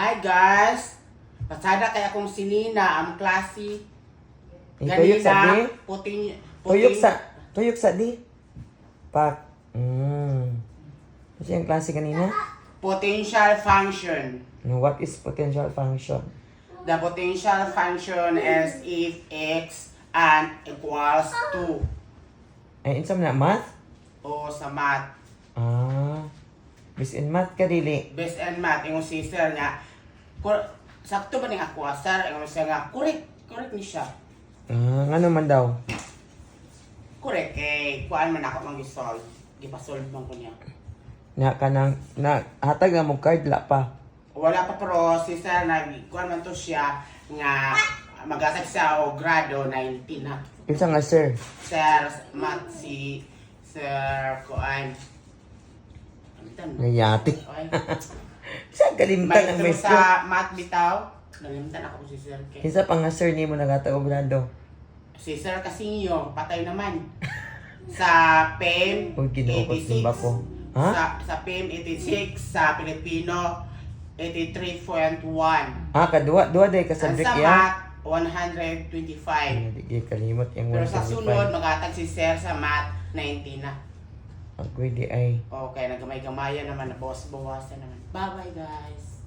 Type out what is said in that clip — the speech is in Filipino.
Hi guys! Pasada kay akong sinina ang klase. Tuyok sa di? Tuyok sa di? Pak. Kasi yung klase kanina? Potential function. No, what is potential function? The potential function is if x and equals 2. Ay, insam na math? O sa math. Bis in math ka dili. Based on math, yung sister nga, sakto ba ning ako, sir? Yung siya nga, correct ni siya. Nga naman daw. Correct, kuhaan man ako mag-solve. Gipa-solve man ko niya. Na ka nang, hatag nga mong card, la pa. Wala pa pero si sir, kuhaan man to siya, nga mag-asap siya o grado 19 na. Kinsa nga sir? Sir, math si Sir Kuan. Ngayati. Saan kalimutan ang Maestro maestro? sa math bitaw. Nalimutan ako si Sir K. Kinsa pa nga sir ni mo nagataobrado? Si Sir Casino, patay naman. Sa PEM Uy, ginuukot din ba ko? Ha? Sa PEM 86, sa Pilipino 83.1. Kadua day ka Ang subject sa ya? math 125. Hindi kalimot yung Pero sa 125. sunod, mag-atag si Sir sa math 90 na. Ang di ay. Okay, nagkamay-kamayan naman, bawas-bawasan naman. Bye-bye guys!